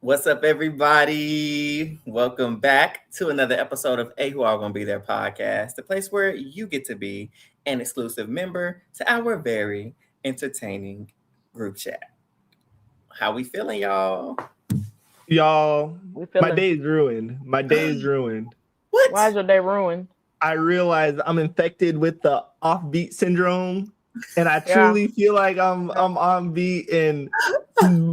What's up, everybody? Welcome back to another episode of A Who All Gonna Be There podcast, the place where you get to be an exclusive member to our very entertaining group chat. How we feeling, y'all? Y'all, We my feeling. day is ruined. My day is ruined. What? Why is your day ruined? I realize I'm infected with the offbeat syndrome, and I Yeah. truly feel like I'm on beat. And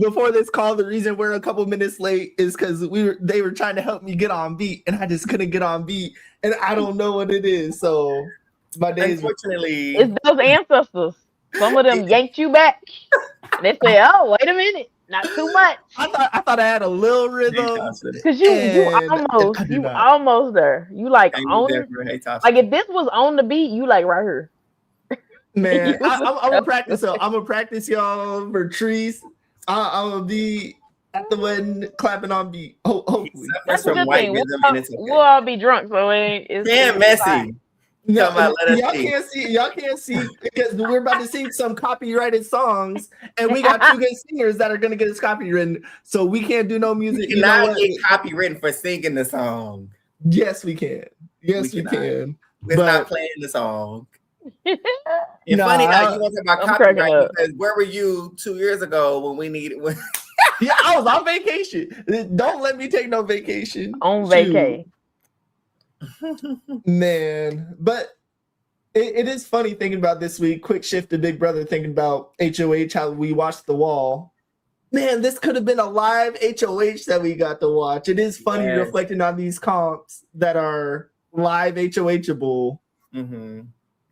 before this call, the reason we're a couple minutes late is because they were trying to help me get on beat, and I just couldn't get on beat, and I don't know what it is. So my day is Unfortunately, It's those ancestors. Some of them yanked you back. And they say, "Oh, wait a minute, not too much." I thought I had a little rhythm. Cause you And I do not. almost there. You like and you on definitely hate Tasha. like if this was on the beat, you like right here. Man, You I'm gonna was- practice. I'm gonna practice y'all for trees. I'm gonna be at the wedding clapping on beat. Hopefully. Suffers That's a from good white thing. rhythm, and it's okay. We'll all be drunk, so it's Damn it's fine. messy. Talking about let us Y'all see. can't see. Y'all can't see because we're about to sing some copyrighted songs, and we got two good singers that are gonna get us copywritten. So we can't do no music. You You know cannot what? get copywritten for singing the song. Yes, we can. Yes, we cannot. can. We're But- not playing the song. It's Nah, funny how you want to talk I'm about cracking copyright up. because where were you 2 years ago when we needed? Yeah, I was on vacation. Don't let me take no vacation. On Shoot. vacay. Man, but it is funny thinking about this week. Quick shift to Big Brother, thinking about HOH, how we watched The Wall. Man, this could have been a live HOH that we got to watch. It is funny Yes. reflecting on these comps that are live HOHable, Mm-hmm.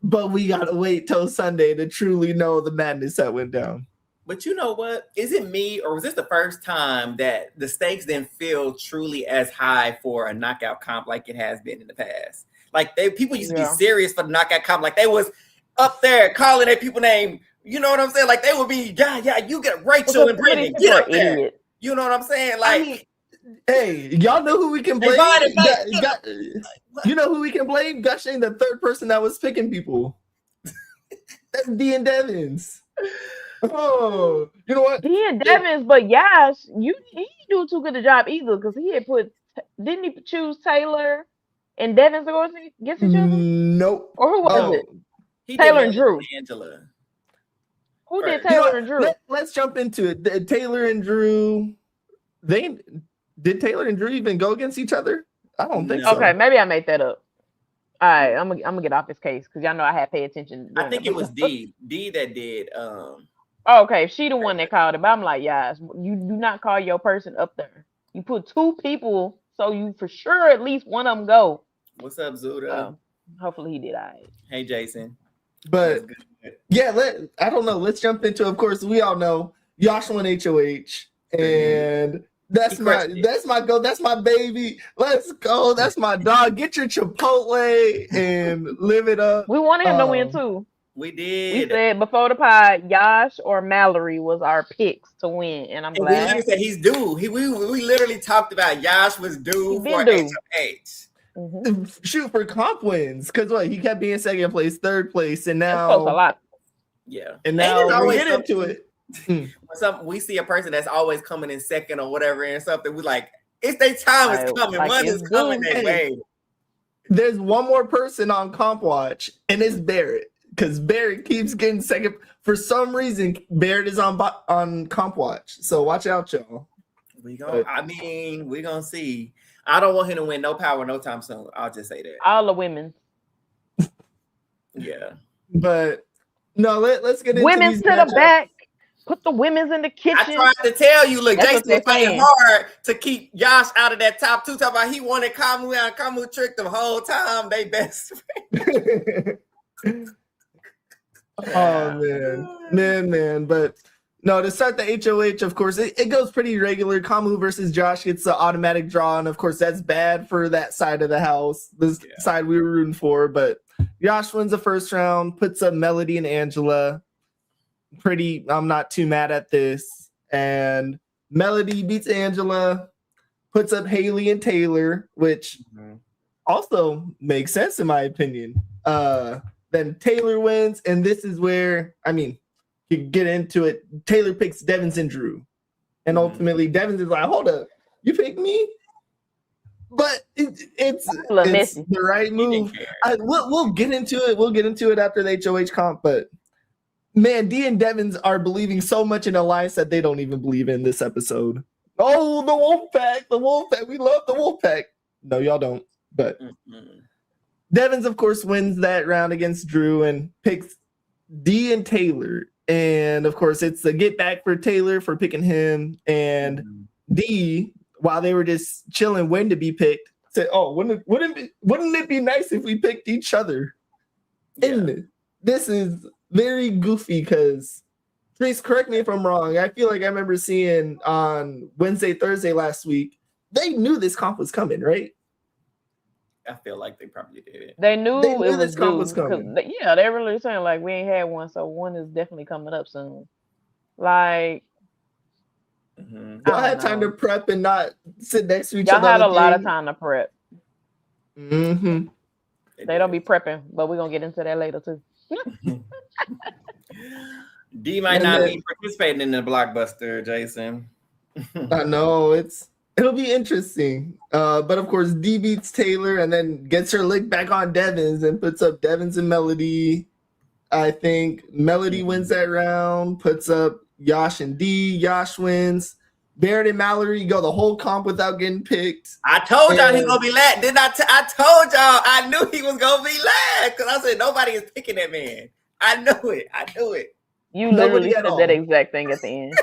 but we gotta wait till Sunday to truly know the madness that went down. But you know what? Is it me or was this the first time that the stakes didn't feel truly as high for a knockout comp like it has been in the past? Like people used to be Yeah. serious for the knockout comp, like they was up there calling their people name. You know what I'm saying? Like they would be, yeah, you get Rachel and Because some of these Brandon, people get are up there. idiots. You know what I'm saying? I Like mean, hey, y'all know who we can blame? You know who we can blame? Gushing, the third person that was picking people. That's D and Devins. Oh, you know what? He and Devins, but Yash, he didn't do too good a job either because he had didn't he choose Taylor and Devins to go against each other? Nope. Or who was Oh. it? he Taylor did and Drew. Angela. Who Right. did You know Taylor what? and Drew? Let's jump into it. Taylor and Drew. Did Taylor and Drew even go against each other? I don't think No. so. Okay, maybe I made that up. All right, I'm gonna get off his case because y'all know I had to pay attention. I think it was D that did. Oh, okay, she the one that called it. But I'm like, yeah, you do not call your person up there. You put two people, so you for sure at least one of them go. What's up, Zuda? So, hopefully he did. All right. Hey, Jason. But That's good. yeah, I don't know. Let's jump into. Of course, we all know Yash won HOH, and that's He my crushed it. go. That's my baby. Let's go. That's my dog. Get your Chipotle and live it up. We wanted him to win too. We We did. said before the pod, Yash or Mallory was our picks to win, and I'm And we literally glad. said he's due. We literally talked about Yash was due He for been due. HOH. Mhm. Shoot for comp wins, because what, he kept being second place, third place, and That's close a now lot. Yeah. and Ain't it now we always get into it. we see a person that's always coming in second or whatever and something. We like, it's their time is Right, coming. like One it's is coming due. their way. There's one more person on comp watch, and it's Barrett, because Barrett keeps getting second for some reason. Barrett is on comp watch, so watch out, y'all. We're gonna see. I don't want him to win no power no time soon. I'll just say that. All the women. Yeah. But no, let's get into Women's these to the matchups. back. Put the women's in the I kitchen. tried to tell you, look, That's Jason what they're was playing saying. hard to keep Yash out of that top two. Talking about he wanted Kamu out. Kamu tricked the whole time. They best Oh man. But no, to start the HOH, of course, it goes pretty regular. Kamu versus Josh gets the automatic draw, and of course, that's bad for that side of the house, the side we were rooting for. But Josh wins the first round, puts up Melody and Angela. I'm not too mad at this. And Melody beats Angela, puts up Haley and Taylor, which also makes sense in my opinion. Then Taylor wins, and this is where, I mean, you get into it. Taylor picks Devins and Drew. And ultimately, Devins is like, hold up, you picked me? But it's messy. the right move. We'll get into it. We'll get into it after the HOH comp. But man, D and Devins are believing so much in alliance that they don't even believe in this episode. Oh, the Wolfpack. We love the Wolfpack. No, y'all don't. But Devins, of course, wins that round against Drew and picks D and Taylor. And of course, it's a get back for Taylor for picking him. And D, while they were just chilling, waiting to be picked, said, "Oh, wouldn't it be nice if we picked each other?" Yeah. And this is very goofy because, please correct me if I'm wrong. I feel like I remember seeing on Wednesday, Thursday last week, they knew this comp was coming, right? I feel like they probably did. They knew it was comp was coming. They're really saying like we ain't had one, so one is definitely coming up soon. Like. Y'all had time to prep and not sit next to each other. Y'all had a lot of time to prep. Mm-hmm. They don't be prepping, but we're gonna get into that later too. D might not be participating in the blockbuster, Jason. I know it'll be interesting. But of course, D beats Taylor and then gets her lick back on Devins and puts up Devins and Melody. I think Melody wins that round, puts up Yash and D. Yash wins. Barrett and Mallory go the whole comp without getting picked. I told y'all he gonna be last. I told y'all I knew he was gonna be last because I said nobody is picking that man. I knew it. You literally said that exact thing at the end.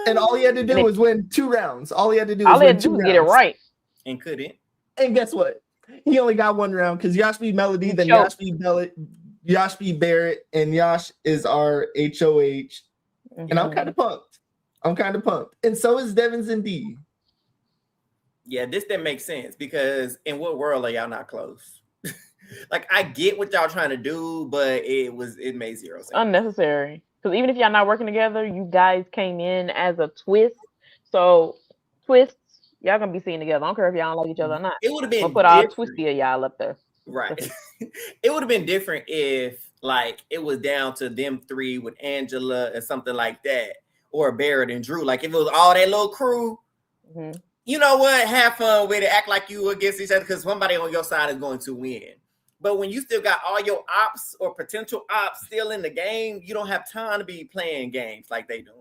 And all he had to do was win 2 rounds. All he had to do was get it right. And couldn't. And guess what? He only got 1 round because Yash beat Melody, then Yash beat Barrett, and Yash is our HOH. And I'm kind of pumped. And so is Devins and D. Yeah, this didn't make sense because in what world are y'all not close? Like, I get what y'all trying to do, but it made 0 sense. Unnecessary. Because even if y'all not working together, you guys came in as a twist. So twists, y'all gonna be seen together. I don't care if y'all don't like each other or not. It would have been we'll put all twisty of y'all up there. Right. It would have been different if like it was down to them 3 with Angela and something like that, or Barrett and Drew. Like if it was all that little crew, you know what? Have fun with it. Act like you against each other because somebody on your side is going to win. But when you still got all your ops or potential ops still in the game, you don't have time to be playing games like they doing.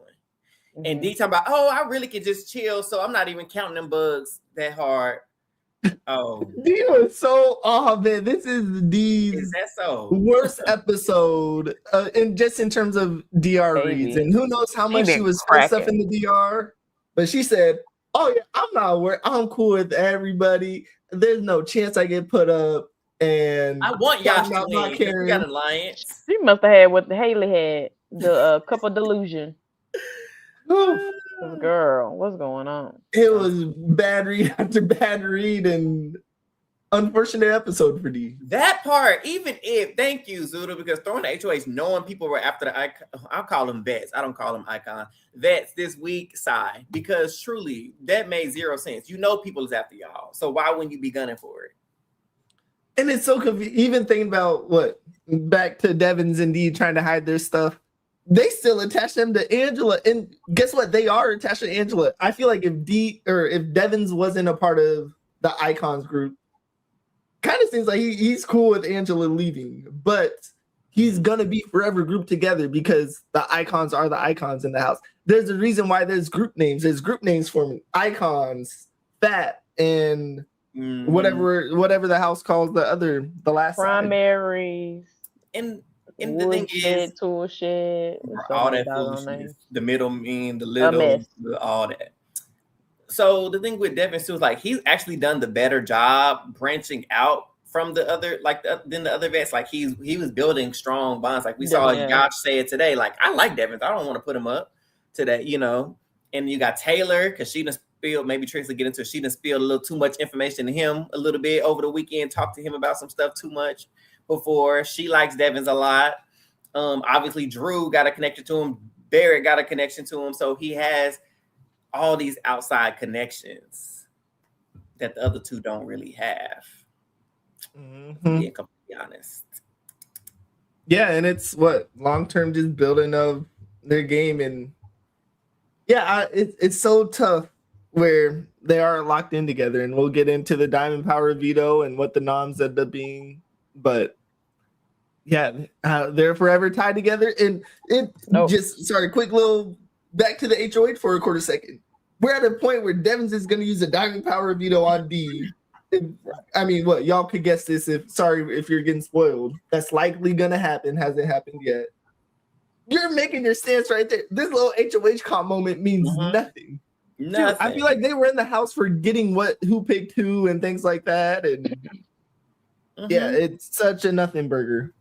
And D talking about, oh, I really can just chill, so I'm not even counting them bugs that hard. Oh, D was so man. This is D's worst episode, and just in terms of DR reads, and who knows how much she was stuff in the DR. But she said, "Oh yeah, I'm not worried. I'm cool with everybody. There's no chance I get put up." And I want y'all to win. You got alliance. She must have had what Haley had, the couple delusion. Girl, what's going on? It was bad read after bad read and unfortunate episode for D. That part, even if, thank you, Zuda, because throwing the HOAs, knowing people were after the icon, I'll call them vets. I don't call them icon. Vets this week, sigh, because truly that made 0 sense. You know people is after y'all. So why wouldn't you be gunning for it? And it's so confusing. Even thinking about back to Devins and D trying to hide their stuff. They still attach them to Angela, and guess what? They are attached to Angela. I feel like if Devins wasn't a part of the Icons group, kind of seems like he's cool with Angela leaving, but he's gonna be forever grouped together because the Icons are the Icons in the house. There's a reason why there's group names. There's group names for Icons, Fat, and whatever the house calls the last primaries side. And the thing is, tool shed, all that foolishness, the middle mean, the little, all that. So the thing with Devin too is like he's actually done the better job branching out from the other, than the other vets. Like he was building strong bonds. Like we saw Josh say it today. Like I like Devin. I don't want to put him up today, you know. And you got Taylor because she done spilled. Maybe Trace will get into it. She done spilled a little too much information to him a little bit over the weekend. Talked to him about some stuff too much. Before she likes Devins a lot. Obviously Drew got a connection to him. Barrett got a connection to him. So he has all these outside connections that the other 2 don't really have. Being completely honest. Yeah, and it's long-term just building of their game. And Yeah, it's so tough where they are locked in together, and we'll get into the Diamond Power veto and what the noms end up being. But yeah, they're forever tied together. And it just sorry, quick little back to the HOH for a quarter second. We're at a point where Devins is going to use a Diamond Power veto on D. I mean, what y'all could guess this? If you're getting spoiled, that's likely going to happen. Hasn't happened yet. You're making your stance right there. This little HOH comp moment means nothing. Dude, I feel like they were in the house for getting who picked who and things like that. And yeah, it's such a nothing burger.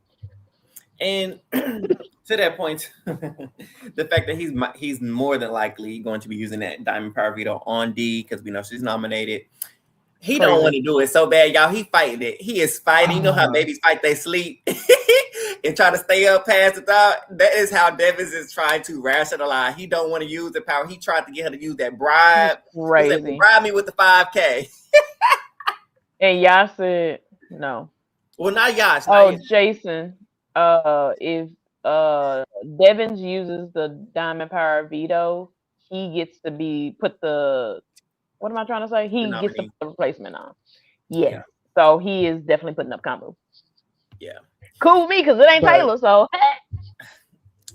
And to that point, the fact that he's more than likely going to be using that Diamond Power veto on D because we know she's nominated. He don't want to do it so bad, y'all. He fighting it. He is fighting. You know how babies fight, they sleep and try to stay up past the thought. That is how Devins is trying to rationalize. He don't want to use the power. He tried to get her to use that bribe. Crazy. Like, bribe me with the 5K. And Yash said no. Well, not Yash. Jason. If Devins uses the Diamond Power veto, he gets to be what am I trying to say? He gets to put the replacement on. Yes. Yeah. So he is definitely putting up Kamu. Yeah. Cool with me because it ain't Taylor, so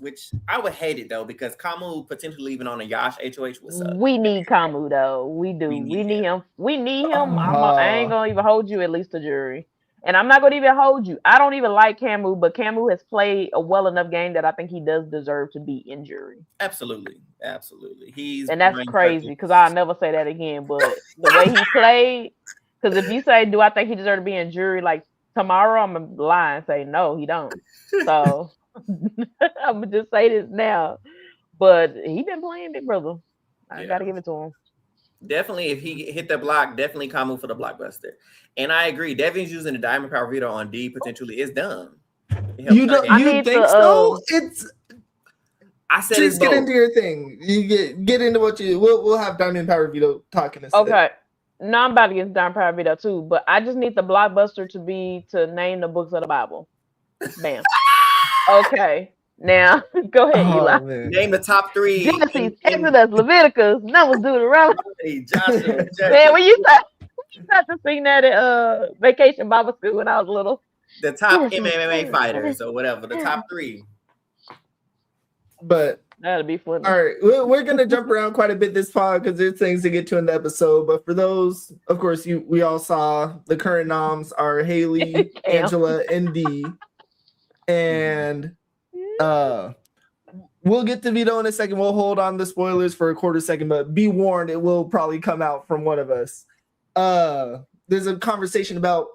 which I would hate it though, because Kamu potentially leaving on a Yash HOH would suck. We need Kamu though. We do. We need him. We need him. I ain't gonna even hold you, at least the jury. And I'm not going to even hold you. I don't even like Camu, but Camu has played a well enough game that I think he does deserve to be in jury. Absolutely. And that's crazy because I'll never say that again. But the way he played, because if you say, do I think he deserves to be in jury like tomorrow, I'm going to lie and say, no, he don't. So I'm going to just say this now. But he been playing Big Brother. I got to give it to him. Definitely, if he hit the block, definitely Kamu for the blockbuster. And I agree. Devins using the Diamond Power veto on D potentially is dumb. You think so? I said just get into your thing. You get into what you. We'll have Diamond Power veto talking. Okay. No, I'm about to get Diamond Power veto too, but I just need the blockbuster to name the books of the Bible. Bam. Okay. Now, go ahead, Eli. Man. Name the top 3. Genesis, Exodus, Leviticus, Numbers, Deuteronomy. Man, when you start to sing that at Vacation Bible School when I was little. The top MMA fighters or whatever, the top 3. But that'll be fun. All right, we're gonna jump around quite a bit this pod because there's things to get to in the episode. But for those, of course, we all saw the current noms are Haley, Angela, and D, and we'll get to veto in a second. We'll hold on the spoilers for a quarter second, but be warned, it will probably come out from one of us. There's a conversation about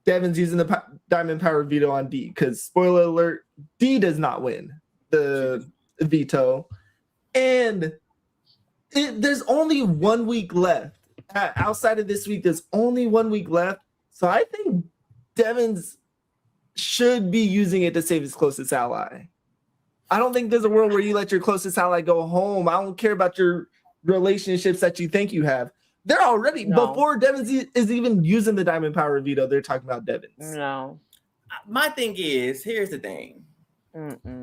Devins using the Diamond Power veto on D because, spoiler alert, D does not win the veto. And there's only 1 week left. Outside of this week, there's only 1 week left. So I think Devins should be using it to save his closest ally. I don't think there's a world where you let your closest ally go home. I don't care about your relationships that you think you have. They're already, before Devins is even using the Diamond Power veto, they're talking about Devins. No. My thing is, here's the thing.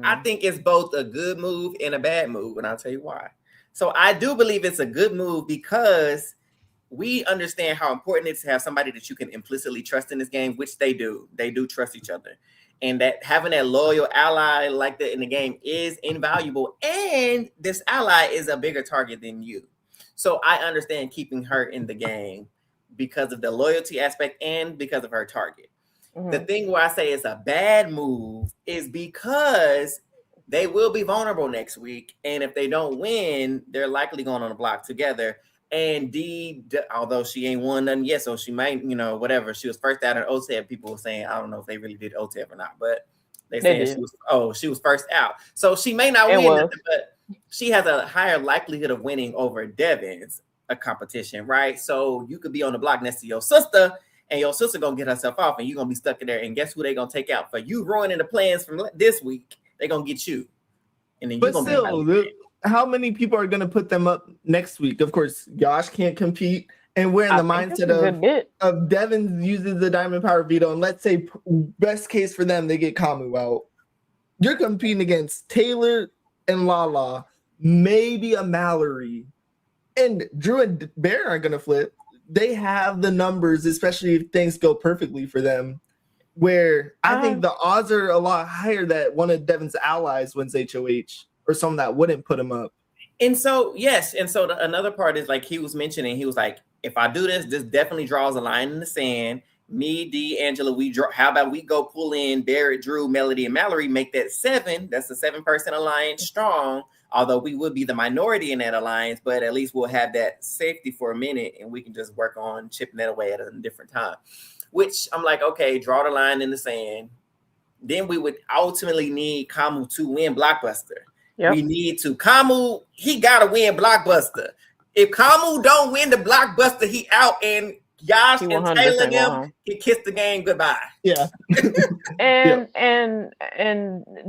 I think it's both a good move and a bad move, and I'll tell you why. So I do believe it's a good move because we understand how important it is to have somebody that you can implicitly trust in this game, which they do. They do trust each other. And that having that loyal ally like that in the game is invaluable. And this ally is a bigger target than you. So I understand keeping her in the game because of the loyalty aspect and because of her target. The thing where I say it's a bad move is because they will be vulnerable next week. And if they don't win, they're likely going on a block together. And D, although she ain't won nothing yet, so she might, whatever. She was first out in OTEP. People were saying, I don't know if they really did OTEP or not, but they said she was first out. So she may not win nothing, but she has a higher likelihood of winning over Devins, a competition, right? So you could be on the block next to your sister, and your sister gonna get herself off, and you're gonna be stuck in there. And guess who they gonna take out for you ruining the plans from this week? They gonna get you, and then you're gonna be. How many people are going to put them up next week? Of course, Yash can't compete. And we're in the mindset of Devin uses the Diamond Power veto. And let's say best case for them, they get Kamu out. You're competing against Taylor and Lala, maybe a Mallory. And Drew and Bear aren't going to flip. They have the numbers, especially if things go perfectly for them, where I think the odds are a lot higher that one of Devin's allies wins HOH or someone that wouldn't put him up. And so, yes. And so another part is like he was mentioning, he was like, if I do this, this definitely draws a line in the sand. Me, D, Angela, how about we go pull in Barrett, Drew, Melody, and Mallory, make that 7. That's a 7-person alliance strong. Although we would be the minority in that alliance, but at least we'll have that safety for a minute and we can just work on chipping that away at a different time. Which I'm like, okay, draw the line in the sand. Then we would ultimately need Kamu to win Blockbuster. Yep. We need to. Kamu, he got to win Blockbuster. If Kamu don't win the Blockbuster, he out, and Yash and Taylor them, he kissed the game goodbye. Yeah. and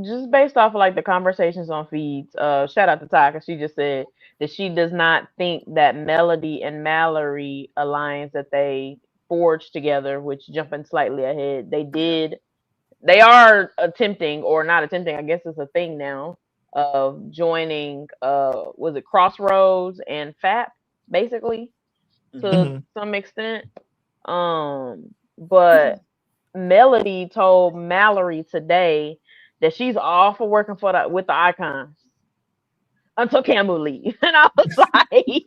just based off of like the conversations on feeds, shout out to Ty, because she just said that she does not think that Melody and Mallory alliance that they forged together, which jumping slightly ahead, they are attempting, or not attempting, I guess it's a thing now, of joining was it Crossroads and FAP basically to some extent. But Melody told Mallory today that she's all for working with the icons until Camu leave. And I was like,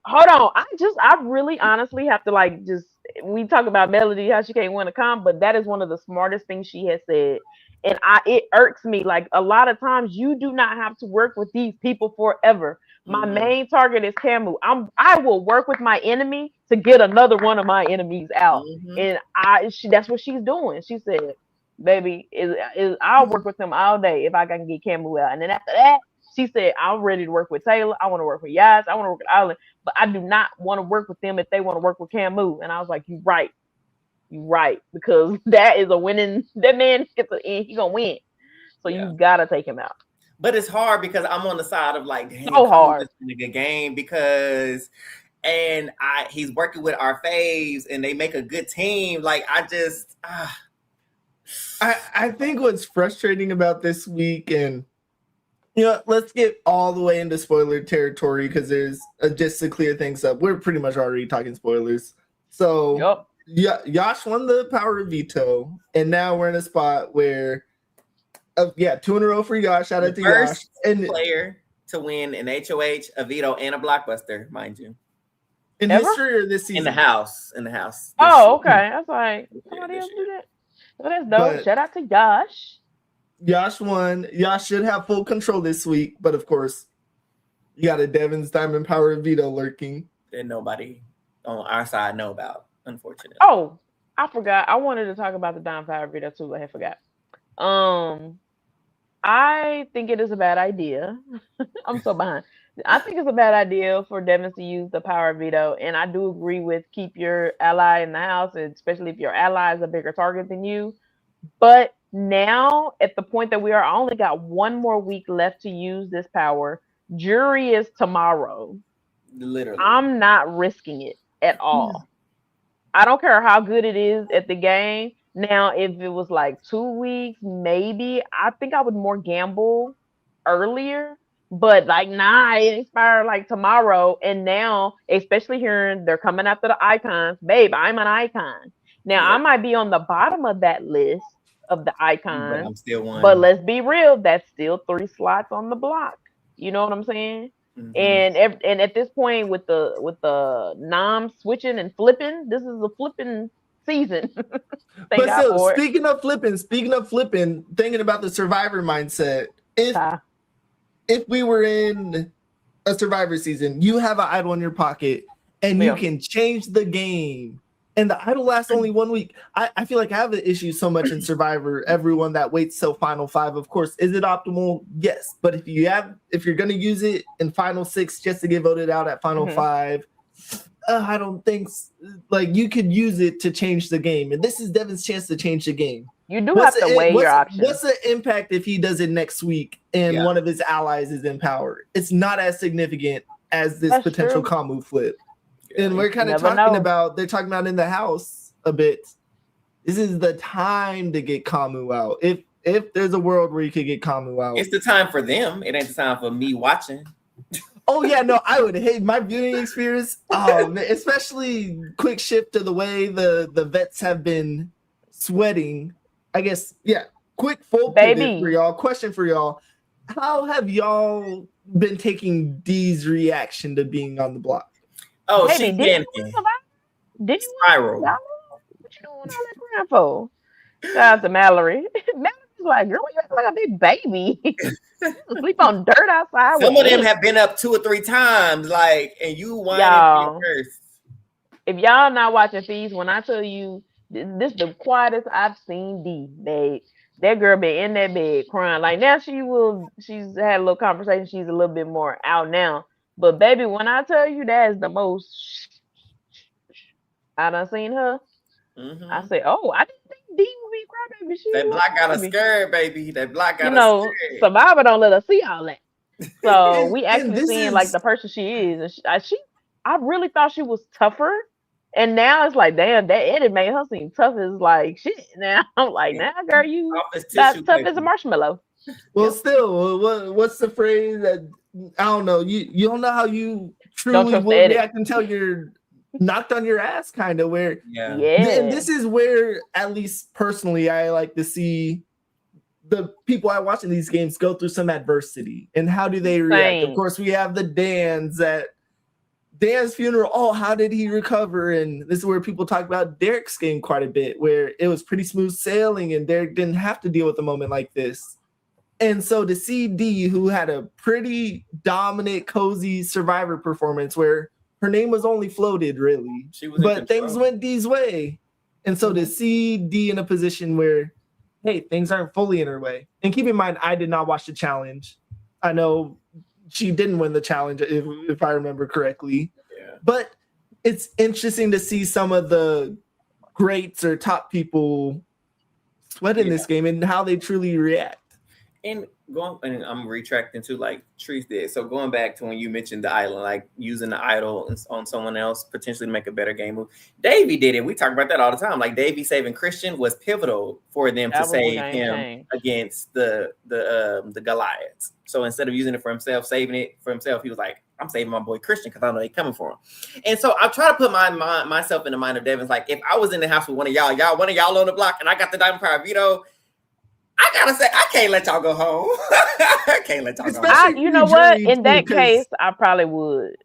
hold on. I really honestly have to we talk about Melody, how she can't win a comp, but that is one of the smartest things she has said. And it irks me. Like, a lot of times you do not have to work with these people forever. My main target is Camu. I will work with my enemy to get another one of my enemies out. And that's what she's doing. She said, baby, I'll work with them all day if I can get Camu out. And then after that, she said, I'm ready to work with Taylor. I want to work with Yas. I want to work with Island. But I do not want to work with them if they want to work with Camu. And I was like, you're right. Because that is a winning. That man he's gonna win. So you gotta take him out. But it's hard because I'm on the side of like, dang, so hard. In a good game because, and he's working with our faves and they make a good team. Like I think what's frustrating about this week, and let's get all the way into spoiler territory because there's just to clear things up. We're pretty much already talking spoilers. So. Yep. Yeah, Yash won the power of veto, and now we're in a spot where, 2 in a row for Yash. Shout out to Yash. And player to win an HOH, a veto, and a Blockbuster, mind you. In history or this season? In the house. Oh, okay. That's like somebody else do that. So that's dope. Shout out to Yash. Yash won. Yash should have full control this week, but of course, you got a Devin's Diamond Power of Veto lurking. That nobody on our side know about. Unfortunately. Oh, I forgot. I wanted to talk about the Diamond Power Veto too. I forgot. I think it is a bad idea. I'm so behind. I think it's a bad idea for Devins to use the power of veto, and I do agree with keep your ally in the house, especially if your ally is a bigger target than you. But now, at the point that we are, I only got 1 more week left to use this power. Jury is tomorrow. Literally. I'm not risking it at all. I don't care how good it is at the game. Now, if it was like 2 weeks, maybe I think I would more gamble earlier. But it expired like tomorrow. And now, especially hearing they're coming after the icons, babe, I'm an icon. Now, I might be on the bottom of that list of the icons. But I'm still one. But let's be real, that's still 3 slots on the block. You know what I'm saying? And at this point, with the nom switching and flipping, this is a flipping season. But still, speaking of flipping, thinking about the Survivor mindset, if we were in a Survivor season, you have an idol in your pocket and you can change the game. And the idol lasts only 1 week. I feel like I have the issue so much in Survivor. Everyone that waits till Final 5, of course, is it optimal? Yes. But if you're going to use it in Final 6 just to get voted out at Final 5, I don't think you could use it to change the game. And this is Devin's chance to change the game. You do have to weigh your options. What's the impact if he does it next week and one of his allies is in power? It's not as significant as this potential Kamu flip. And we're kind of talking about in the house a bit. This is the time to get Kamu out. if there's a world where you could get Kamu out. It's the time for them. It ain't the time for me watching. Oh yeah, no, I would hate my viewing experience. Especially quick shift to the way the vets have been sweating. I guess, yeah. Quick full pivot for y'all. Question for y'all: how have y'all been taking Dee's reaction to being on the block? Oh, she's panicking. Did you spiral? What you doing all that crap for? Shout out to Mallory. Mallory's like, girl, you act like a big baby. Sleep on dirt outside. Some of them have been up 2 or 3 times, like, and you whining first. If y'all not watching Fees, when I tell you this is the quietest I've seen D, babe. That girl been in that bed crying. Like now she's had a little conversation. She's a little bit more out now. But baby, when I tell you that is the most I done seen her. Mm-hmm. I say, oh, I didn't think D would be crybaby. That block got a scared, baby. That block got a scared. Survivor don't let us see all that. So we actually seeing like the person she is, and I really thought she was tougher, and now it's like, damn, that edit made her seem tough as like shit. Now I'm like, nah, girl, you not tough as a marshmallow. Well, still, what's the phrase that I don't know? You don't know how you truly will react until you're knocked on your ass, kind of. Where and this is where, at least personally, I like to see the people I watch in these games go through some adversity, and how do they react? Of course, we have the Dan's funeral. Oh, how did he recover? And this is where people talk about Derek's game quite a bit, where it was pretty smooth sailing, and Derek didn't have to deal with a moment like this. And so to see D, who had a pretty dominant, cozy Survivor performance, where her name was only floated, really, but things went D's way. And so to see D in a position where, hey, things aren't fully in her way. And keep in mind, I did not watch the challenge. I know she didn't win the challenge, if I remember correctly. Yeah. But it's interesting to see some of the greats or top people sweat in this game and how they truly react. And I'm retracting to like Trees did. So going back to when you mentioned the idol, like using the idol on someone else potentially to make a better game move. Davey did it. We talk about that all the time. Like Davey saving Christian was pivotal for them to save him against the Goliaths. So instead of using it for himself, saving it for himself, he was like, I'm saving my boy Christian because I know they're coming for him. And so I try to put myself in the mind of Devin's. Like if I was in the house with one of y'all on the block, and I got the Diamond Power veto, I gotta say, I can't let y'all go home. I can't let y'all go home. You know what? In that case, I probably would.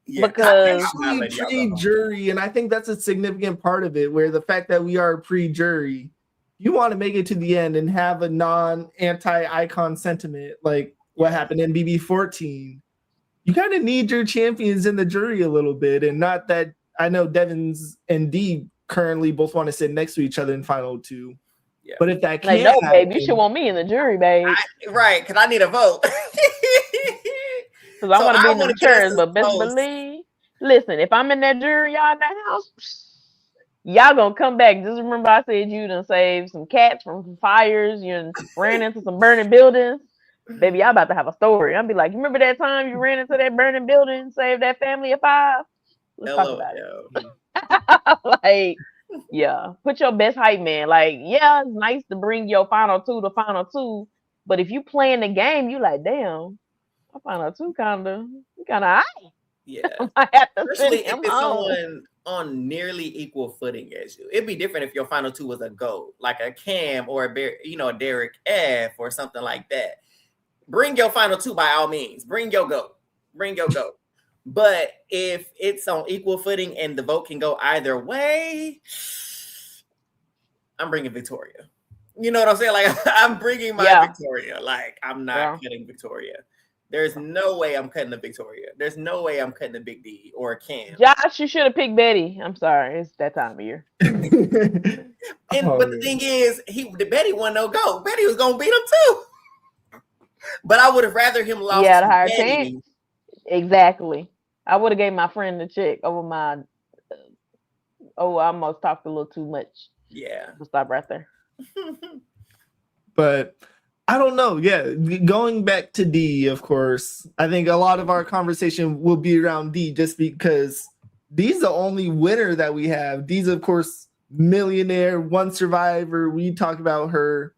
Yeah, because pre-jury, and I think that's a significant part of it, where the fact that we are pre-jury, you want to make it to the end and have a non-anti-icon sentiment like what happened in BB14. You kind of need your champions in the jury a little bit, and not that I know Devins and D currently both want to sit next to each other in Final 2. Yeah. But if that can't happen, babe, you should want me in the jury, babe. Right, because I need a vote. Because I want to be in the chairs, but best believe, listen, if I'm in that jury, y'all in that house, y'all gonna come back. Just remember I said you done saved some cats from fires, you done ran into some burning buildings. Baby, y'all about to have a story. I'll be like, you remember that time you ran into that burning building, saved that family of 5? Let's talk about it. Like, yeah, put your best hype man. Like, yeah, it's nice to bring your Final 2 to Final 2, but if you playing the game, you like, damn, my Final 2 kind of high. Yeah, especially if it's someone on nearly equal footing as you. It'd be different if your Final 2 was a GOAT, like a Cam or a Derek F or something like that. Bring your Final 2 by all means. Bring your GOAT. But if it's on equal footing and the vote can go either way, I'm bringing Victoria. You know what I'm saying? Like, I'm bringing my Victoria. Like, I'm not cutting Victoria. There's no way I'm cutting the Victoria. There's no way I'm cutting the Big D or a Cam. Josh, you should have picked Betty. I'm sorry. It's that time of year. But the thing is, Betty wasn't no go. Betty was going to beat him too. But I would have rather him lost to the higher chance. Exactly. I would have gave my friend the check over my. I almost talked a little too much. Yeah. We'll stop right there. But I don't know. Yeah, going back to D, of course, I think a lot of our conversation will be around D, just because D's the only winner that we have. D's, of course, millionaire, one survivor. We talk about her.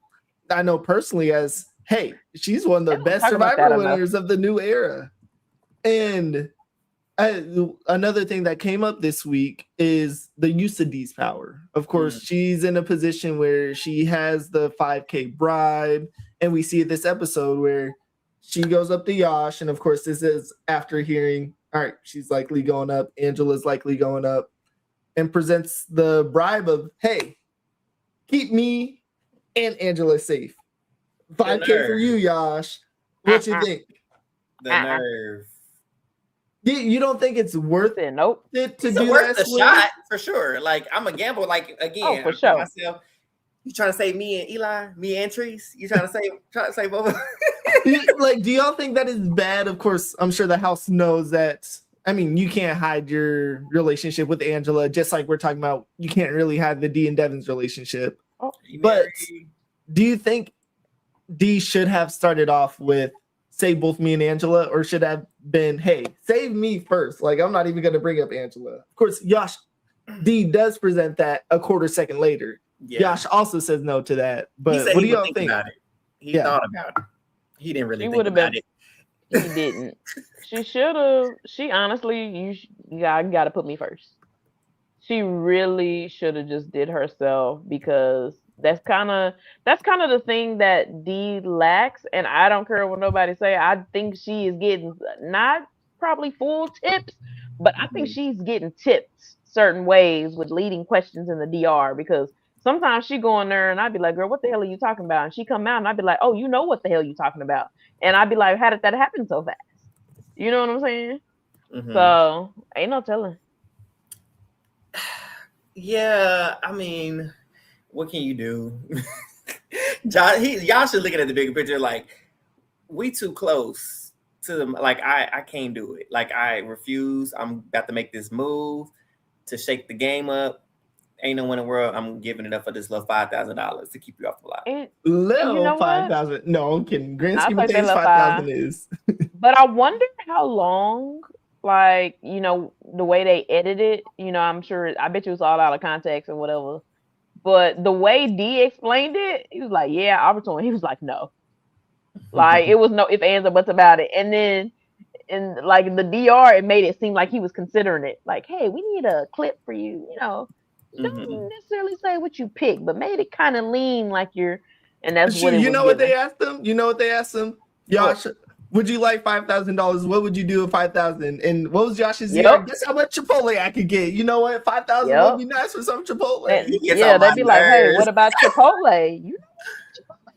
I know personally as, hey, she's one of the best Survivor winners of the new era. And another thing that came up this week is the use of Dee's power. Of course, she's in a position where she has the 5K bribe, and we see this episode where she goes up to Yash, and of course, this is after hearing, all right, she's likely going up, Angela's likely going up, and presents the bribe of, hey, keep me and Angela safe. 5K for you, Yash. What you think? The nerve. You don't think it's worth it? Nope. It to do worth a shot for sure. Like, I'm a gamble. Like, again, for sure. Myself, you trying to say me and Eli, me and Treese? You trying to say both? Like, do y'all think that is bad? Of course, I'm sure the house knows that. I mean, you can't hide your relationship with Angela, just like we're talking about. You can't really hide the Dee and Devin's relationship. But do you think Dee should have started off with save both me and Angela, or should have been, hey, save me first? Like, I'm not even going to bring up Angela. Of course, Yash, Dee does present that a quarter second later. Yeah. Yash also says no to that. But what do y'all think? About it. He thought about it. He didn't really think about it. He didn't. She should have. She honestly, you got to put me first. She really should have just did herself, because that's kind of the thing that Dee lacks, and I don't care what nobody say. I think she is getting not probably full tips, but I think she's getting tipped certain ways with leading questions in the DR, because sometimes she go in there and I'd be like, girl, what the hell are you talking about? And she come out and I'd be like, oh, you know what the hell you talking about? And I'd be like, how did that happen so fast? You know what I'm saying? So ain't no telling. Yeah, I mean, what can you do? Y'all should look at the bigger picture. Like, we too close to them. Like, I can't do it. Like, I refuse. I'm about to make this move to shake the game up. Ain't no one in the world I'm giving it up for this little $5,000 to keep you off the lot. Little 5,000. No, I'm kidding. Grand scheme of things, 5,000 is. But I wonder how long, like, you know, the way they edit it, you know, I'm sure, I bet you it's all out of context and whatever. But the way Dee explained it, he was like, yeah, opportunity. He was like, no. Like, it was no ifs, ands, or buts about it. And then, in like the DR, it made it seem like he was considering it. Like, hey, we need a clip for you, you know. Don't necessarily say what you pick, but made it kind of lean like you're, and that's what it was. You know what they asked him? You know what they asked him? Josh, would you like $5,000? What would you do with $5,000? And what was Josh's? Guess how much Chipotle I could get? You know what? $5,000 would be nice for some Chipotle. They'd be like, hey, what about Chipotle? You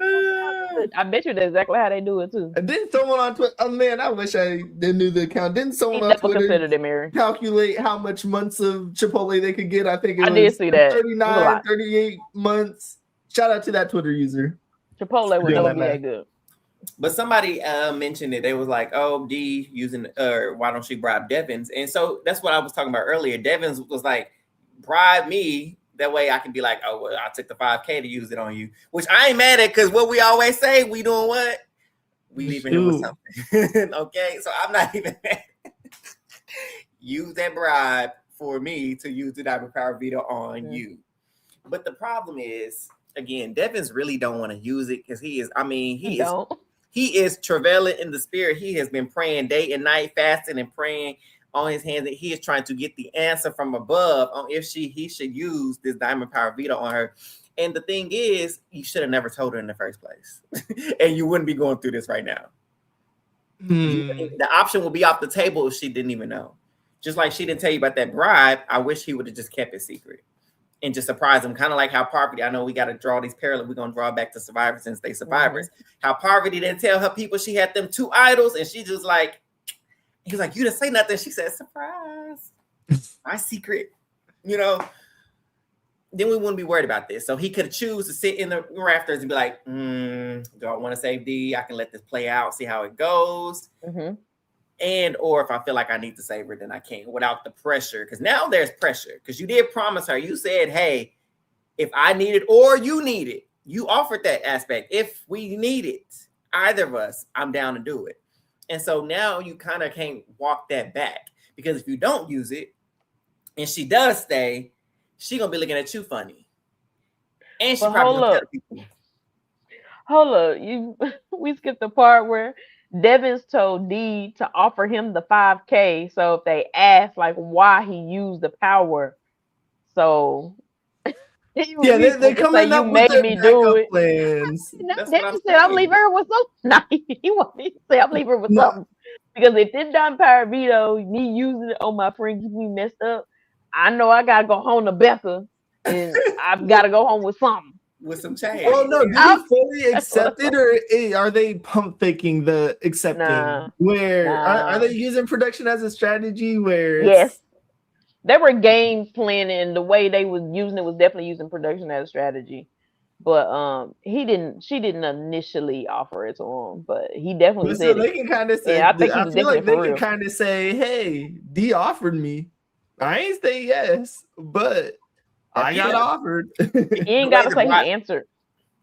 I bet you that's exactly how they do it too. Didn't someone on Twitter? Oh man, I wish I knew the account. Didn't someone on Twitter calculate how much months of Chipotle they could get? I think it was did see that. 39, 38 months. Shout out to that Twitter user. Chipotle would never be that good. But somebody mentioned it. They was like, "Oh, Dee using, why don't she bribe Devins?" And so that's what I was talking about earlier. Devins was like, "Bribe me." That way I can be like, oh, well, I took the 5K to use it on you, which I ain't mad at, because what we always say, we doing what? We leaving him with something. Okay, so I'm not even mad. Use that bribe for me to use the diamond power veto on you. But the problem is, again, Devins really don't want to use it, because he is travailing in the spirit. He has been praying day and night, fasting and praying on his hands, that he is trying to get the answer from above on if he should use this diamond power veto on her. And the thing is, you should have never told her in the first place. And you wouldn't be going through this right now. The option will be off the table if she didn't even know. Just like she didn't tell you about that bribe, I wish he would have just kept it secret and just surprise him. Kind of like how Parvati, I know we got to draw these parallels. We're going to draw back to Survivor since they survivors. How Parvati didn't tell her people she had them 2 idols, and she just like, he was like, you didn't say nothing. She said, surprise. My secret. You know, then we wouldn't be worried about this. So he could choose to sit in the rafters and be like, do I want to save Dee? I can let this play out, see how it goes. And or if I feel like I need to save her, then I can, without the pressure. Because now there's pressure. Because you did promise her. You said, hey, if I need it or you need it, you offered that aspect. If we need it, either of us, I'm down to do it. And so now you kind of can't walk that back, because if you don't use it and she does stay, she gonna be looking at you funny. And she probably gonna tell people. hold up, we skipped the part where Devins told D to offer him the 5K. So if they ask like why he used the power, so he Yeah, refused they're to say coming you up with made their me do backup it. plans. No, That's what I'm Devin said I'm saying. leaving her with something. No, he said I'm leaving her with No, something. Because if this done power veto, me using it on my friend keep me messed up, I know I gotta go home to Becca and I've gotta go home with something. With some change. well, no. Did I'm, he fully that's what accept it, or are they pump faking the accepting? Nah, Where are nah. they using production as a strategy? Where Yes, it's they were game planning, and the way they was using it was definitely using production as a strategy. But she didn't initially offer it to him, but he definitely but so said they it. can kind of And say. I think he I was feel definitely like they for can real. kind of say, "Hey, D offered me. I ain't say yes, but I got offered." He The ain't way gotta say he answered.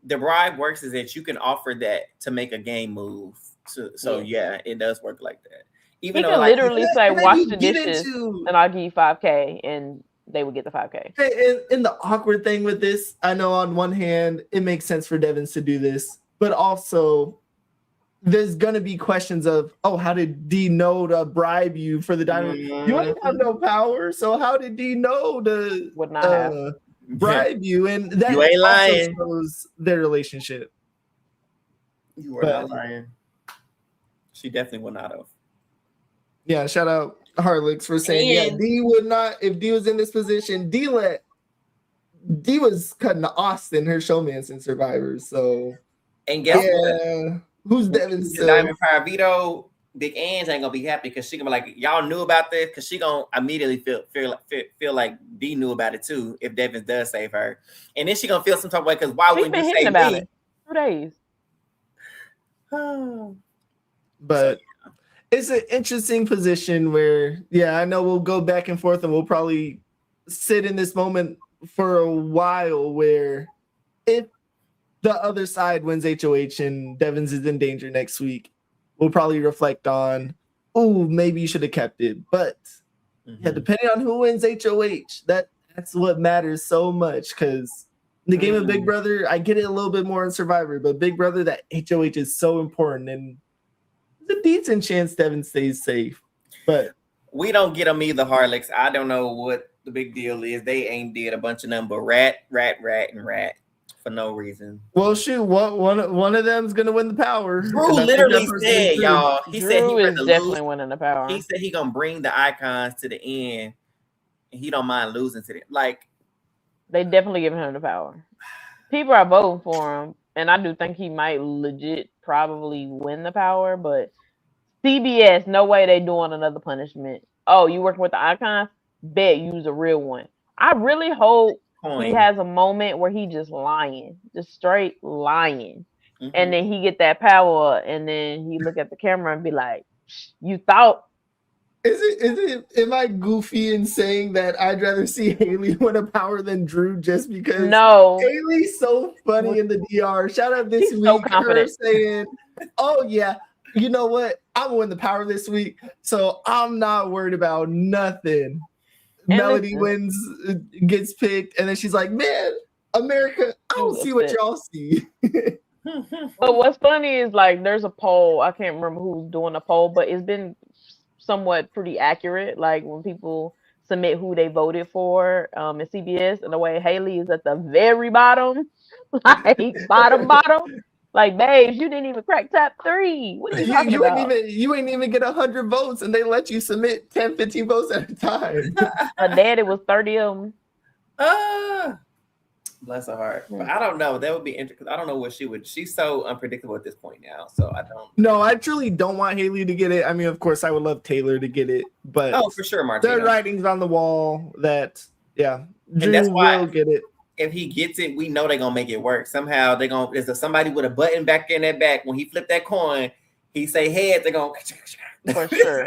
the bribe works is that you can offer that to make a game move. So yeah, it does work like that. Even He though can like literally say, and then "Wash you the get dishes," into and I'll give you 5K, and they would get the 5K. in the awkward thing with this. I know on one hand it makes sense for Devins to do this, but also there's gonna be questions of, oh, how did D know to bribe you for the diamond? You ain't have no power, so how did D know to Would not have. bribe you? And that You ain't also lying. shows their relationship. You were But not lying. She definitely would not have. yeah, shout out Harlix for saying, yeah, And D would not, if D was in this position, D was cutting to Austin, her showmance in Survivors. So and guess what? yeah, who's Devin The still? Diamond Fire Veto, Big Ange ain't gonna be happy because she gonna be like, y'all knew about this, because she gonna immediately feel like D knew about it too if Devin does save her, and then she gonna feel some type of way because why She's wouldn't been you hitting save about me? it 2 days. But it's an interesting position where, yeah, I know we'll go back and forth and we'll probably sit in this moment for a while where if the other side wins HOH and Devins is in danger next week, we'll probably reflect on, oh, maybe you should have kept it. But yeah, depending on who wins HOH, that's what matters so much, because the game of Big Brother, I get it a little bit more in Survivor, but Big Brother, that HOH is so important, and there's a decent chance Devin stays safe. But we don't get them either, Harlix. I don't know what the big deal is. They ain't did a bunch of them, but rat, and rat for no reason. well, shoot, one of them's gonna win the power. Drew literally said, y'all. He said he is definitely lose. winning the power. He said he gonna bring the icons to the end, and he don't mind losing to them. Like they definitely giving him the power. People are voting for him, and I do think he might legit probably win the power. But CBS, no way they doing another punishment. Oh, you working with the icons? Bet use a real one. I really hope he has a moment where he just lying, just straight lying, and then he get that power, and then he look at the camera and be like, "You thought." Am I goofy in saying that I'd rather see Haley win a power than Drew, just because No, Haley's so funny in the DR? Shout out this She's week, so confident. her saying, "Oh yeah, you know what? I'm gonna win the power this week, so I'm not worried about nothing." And Melody wins, gets picked, and then she's like, "Man, America, I don't see what y'all see." But what's funny is, like, there's a poll. I can't remember who's doing the poll, but it's been somewhat pretty accurate. Like when people submit who they voted for in CBS, and the way Haley is at the very bottom, like bottom. Like, babes, you didn't even crack top 3. What are you talking about? You ain't even get 100 votes, and they let you submit 10, 15 votes at a time. Her daddy was 30 of them. Bless her heart. But I don't know. That would be interesting. I don't know what she would. She's so unpredictable at this point now. So I don't. No, I truly don't want Haley to get it. I mean, of course, I would love Taylor to get it, but for sure, Martina. There are writings on the wall that, yeah, Drew will get it. If he gets it, we know they're gonna make it work. Somehow they're gonna. There's somebody with a button back in that back. When he flip that coin, he say heads. They're gonna. For sure.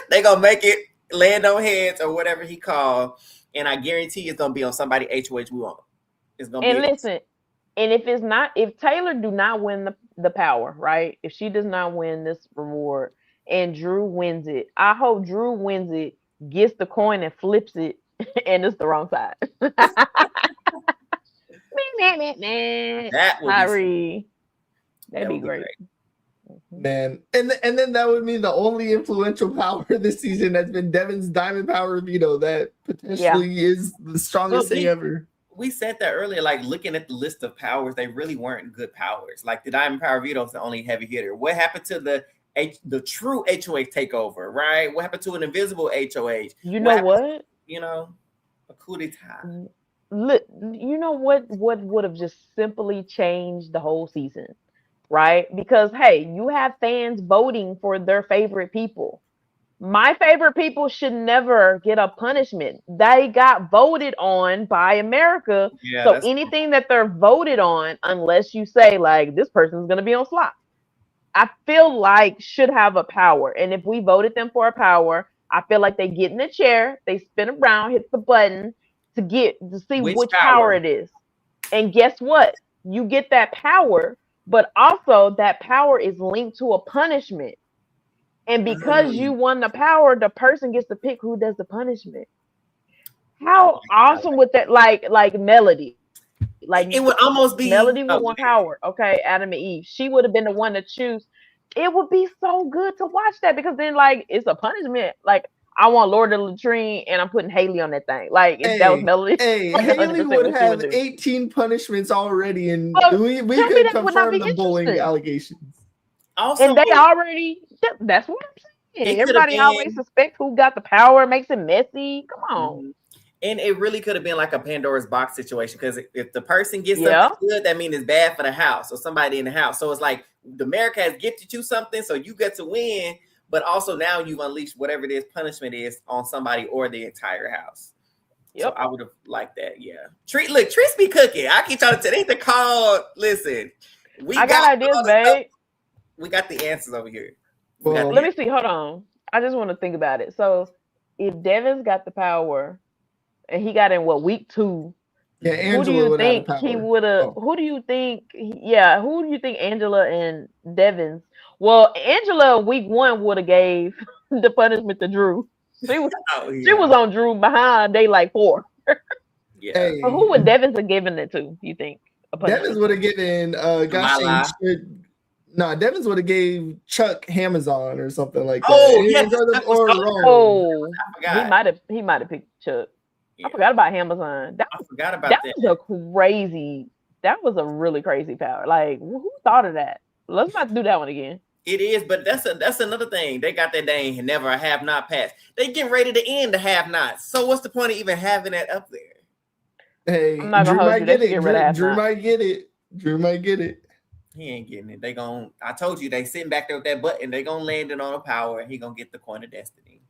They're gonna make it land on heads or whatever he called. And I guarantee it's gonna be on somebody HOH we want. And listen, and if Taylor do not win the power, right? If she does not win this reward and Drew wins it, I hope Drew wins it, gets the coin and flips it, and it's the wrong side. That would Kyrie. That'd be great. Man, and then that would mean the only influential power this season has been Devin's Diamond Power Veto. That potentially is the strongest thing ever. We said that earlier, like looking at the list of powers, they really weren't good powers. Like the Diamond Power Veto is the only heavy hitter. What happened to the true HOH takeover, right? What happened to an invisible HOH? You know what? You know, a coup d'etat. Look, you know what would have just simply changed the whole season, right? Because hey, you have fans voting for their favorite people. My favorite people should never get a punishment. They got voted on by America. Yeah, so anything that they're voted on, unless you say like this person's gonna be on slot, I feel like should have a power. And if we voted them for a power, I feel like they get in the chair, they spin around, hit the button to see which power it is. And guess what? You get that power, but also that power is linked to a punishment. And because you won the power, the person gets to pick who does the punishment. How awesome would that like Melody? Like it would almost be Melody with one power. Okay, Adam and Eve. She would have been the one to choose. It would be so good to watch that because then like it's a punishment. Like I want Lord of the Latrine and I'm putting Haley on that thing. Like if that was Melody. Haley would have 18 punishments already, and we could confirm the bullying allegations. Also, and they already that's what I'm saying. Everybody always suspects who got the power, makes it messy. Come on. And it really could have been like a Pandora's box situation because if the person gets something good, that means it's bad for the house or somebody in the house. So it's like the America has gifted you something, so you get to win, but also now you've unleashed whatever it is punishment is on somebody or the entire house. Yep. So I would have liked that. Yeah. Treats be cooking. I keep trying to tell. They the call. Listen, I got ideas, babe. We got the answers over here. Well, let me see. Hold on. I just want to think about it. So if Devin's got the power and he got in week 2? Yeah, Angela who do you think he would have? Who do you think? Yeah, who do you think Angela and Devin's? Well, Angela week 1 would have gave the punishment to Drew. She was on Drew behind day like 4. Yeah. Hey. But who would Devin's have given it to? You think? Devins would have given Devins would have gave Chuck Hamazon or something like that. Oh, yes, he might have picked Chuck. Yeah. I forgot about Hamazon. That was a really crazy power. Like, who thought of that? Let's not do that one again. It is, but that's another thing. They got that dang never a have not pass. They getting ready to end the have nots. So what's the point of even having that up there? Hey, Drew might get it. Drew might get it. Drew might get it. He ain't getting it. I told you they sitting back there with that button. They gonna land it on a power and he gonna get the coin of destiny.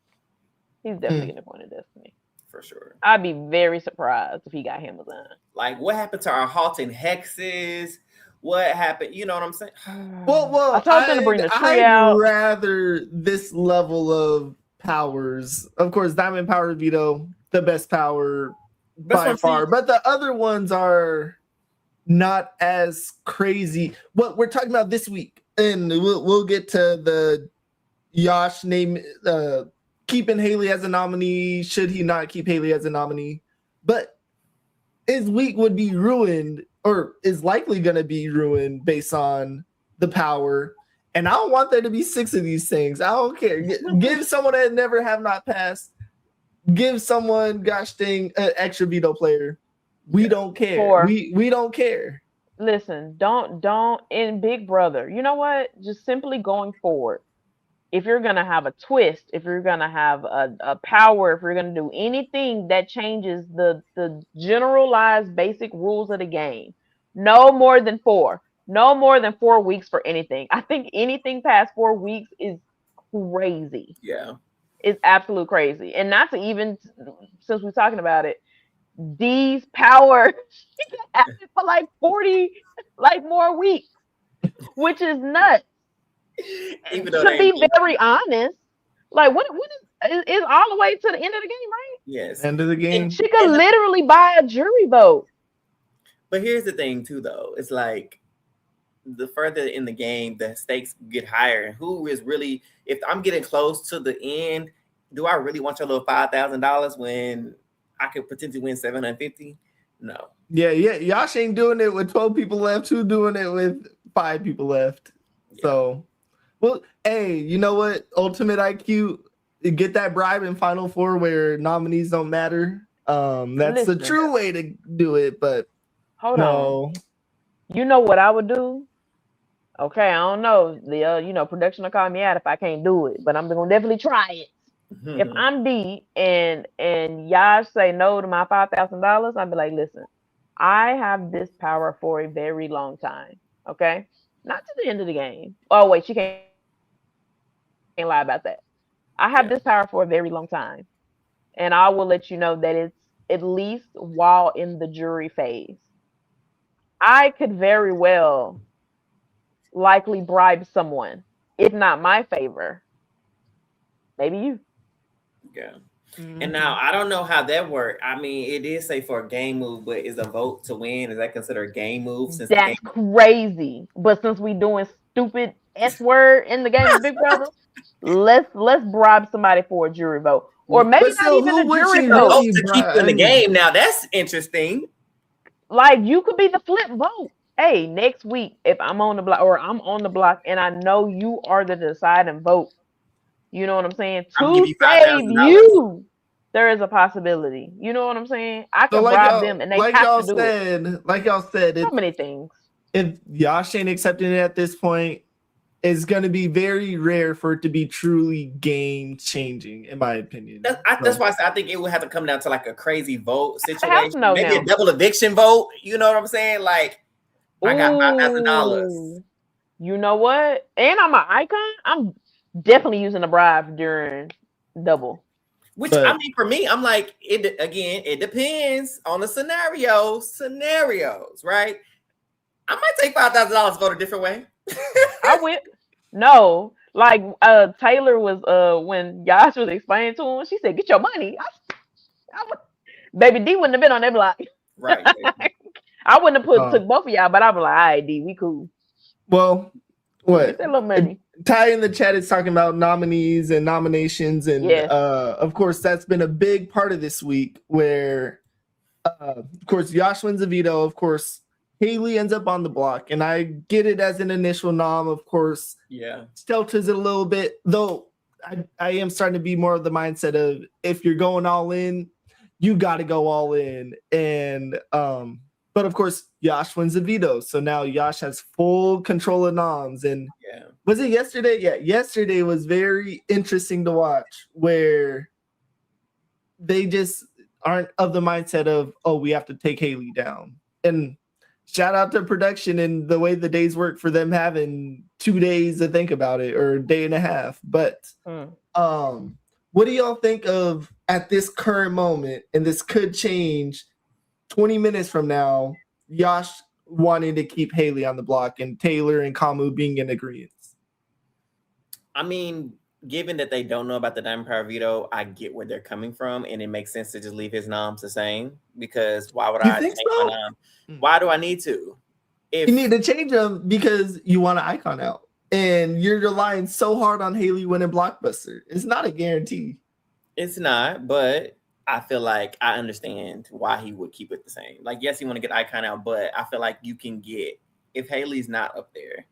He's definitely getting the coin of destiny. For sure. I'd be very surprised if he got Hamazon. Like what happened to our halting hexes? What happened? You know what I'm saying? Well, I told them to bring the tree out. I'd rather this level of powers. Of course, Diamond Power Veto, the best power by far. But the other ones are not as crazy. What we're talking about this week, and we'll get to the Yash name keeping Haley as a nominee. Should he not keep Haley as a nominee? But his week would be ruined, or is likely going to be ruined based on the power. And I don't want there to be 6 of these things. I don't care. Give someone that never have not passed. Give someone, gosh dang, an extra veto player. We don't care. We don't care. Listen, don't in Big Brother. You know what? Just simply going forward. If you're gonna have a twist, if you're gonna have a power, if you're gonna do anything that changes the generalized basic rules of the game, no more than 4. No more than 4 weeks for anything. I think anything past 4 weeks is crazy. Yeah. It's absolute crazy. And not to even, since we're talking about it, D's power for like 40 more weeks, which is nuts. Even though to be very honest, like what is all the way to the end of the game, right? Yes. End of the game. And she could literally buy a jury vote. But here's the thing too, though. It's like the further in the game, the stakes get higher. And who is really, if I'm getting close to the end, do I really want your little $5,000 when I could potentially win $750? No. Yeah. Yash ain't doing it with 12 people left. Who doing it with 5 people left. Yeah. So, well, hey, you know what? Ultimate IQ, get that bribe in Final Four where nominees don't matter. That's the true way to do it. But hold on. You know what I would do? Okay, I don't know. The production will call me out if I can't do it, but I'm gonna definitely try it. If I'm D and y'all say no to my $5,000, I'd be like, listen, I have this power for a very long time. Okay, not to the end of the game. Oh wait, she can't lie about that. I have this power for a very long time, and I will let you know that it's at least while in the jury phase. I could very well likely bribe someone, if not my favor, maybe you. Yeah. And now I don't know how that worked. I mean, it did say for a game move, but is a vote to win, is that considered a game move? That's crazy. But since we doing stupid S word in the game of Big Brother, let's bribe somebody for a jury vote. Or maybe not even a jury vote. To keep in the game. Now that's interesting. Like you could be the flip vote. Hey, next week, if I'm on the block or I'm on the block and I know you are the deciding vote, you know what I'm saying? To save you, there is a possibility. You know what I'm saying? I can bribe them and they have to do it. Like y'all said, so many things. If Yash ain't accepting it at this point, it's going to be very rare for it to be truly game changing, in my opinion. That's why I think it would have to come down to like a crazy vote situation. Maybe a double eviction vote. You know what I'm saying? Like, I got $5,000. You know what? And I'm an icon. I'm definitely using a bribe during double. Which, I mean, for me, I'm like, it depends on the scenarios, right? I might take $5,000 vote a different way. I went. No, like Taylor was when Yash was explaining to him, she said, "Get your money." Baby D wouldn't have been on that block. Right. I wouldn't have took both of y'all, but I was like, "All right, D, we cool." Well, what? Get that little money. Ty in the chat is talking about nominees and nominations, and of course that's been a big part of this week. Where, of course, Yash wins a veto. Of course, Haley ends up on the block, and I get it as an initial nom. Of course, shelters it a little bit, though. I am starting to be more of the mindset of if you're going all in, you got to go all in, and but of course, Yash wins the veto, so now Yash has full control of noms. And was it yesterday? Yeah, yesterday was very interesting to watch, where they just aren't of the mindset of, oh, we have to take Haley down. And shout out to production and the way the days work for them having 2 days to think about it, or a day and a half. But what do y'all think of at this current moment? And this could change 20 minutes from now, Yash wanting to keep Haley on the block and Taylor and Kamu being in agreement. I mean, given that they don't know about the Diamond Power veto, I get where they're coming from, and it makes sense to just leave his noms the same, because why would I change my nom? Why do I need to? You need to change them because you want an icon out, and you're relying so hard on Haley winning Blockbuster. It's not a guarantee. It's not, but I feel like I understand why he would keep it the same. Like, yes, he want to get icon out, but I feel like you can get, if Haley's not up there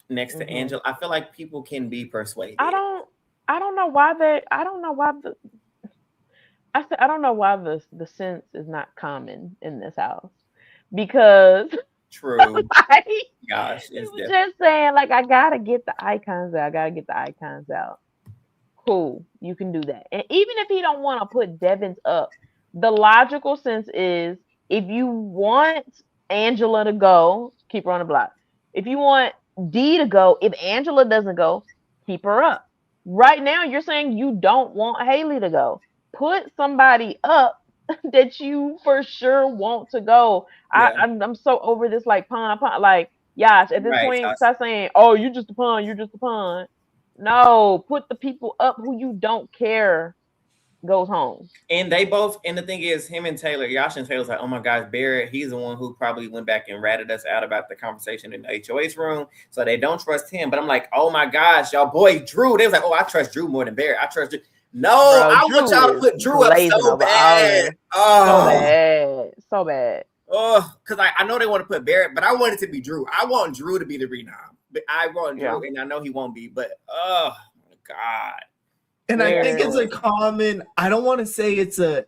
next to Angela, I feel like people can be persuaded. I don't know why the sense is not common in this house, because true. Like, gosh, it's just saying, like, I gotta get the icons out. Cool, you can do that. And even if he don't want to put Devins up, the logical sense is, if you want Angela to go, keep her on the block. If you want D to go, if Angela doesn't go, keep her up. Right now, you're saying you don't want Haley to go. Put somebody up that you for sure want to go. Yeah. I'm so over this, like, pawn. Like, Yash, at this point, stop saying, "Oh, you're just a pawn. No, put the people up who you don't care goes home. And they both, and the thing is, him and Taylor, Yash and Taylor's like, oh my gosh, Barrett, he's the one who probably went back and ratted us out about the conversation in the HOH room. So they don't trust him. But I'm like, oh my gosh, y'all boy Drew. They was like, oh, I trust Drew more than Barrett. I trust Drew. No, bro, I want y'all to put Drew up so bad. Oh, so bad. Oh, because I know they want to put Barrett, but I want it to be Drew. I want Drew to be the renom. But I want Drew, and I know he won't be. But oh my God! And I think it's a common. I don't want to say it's a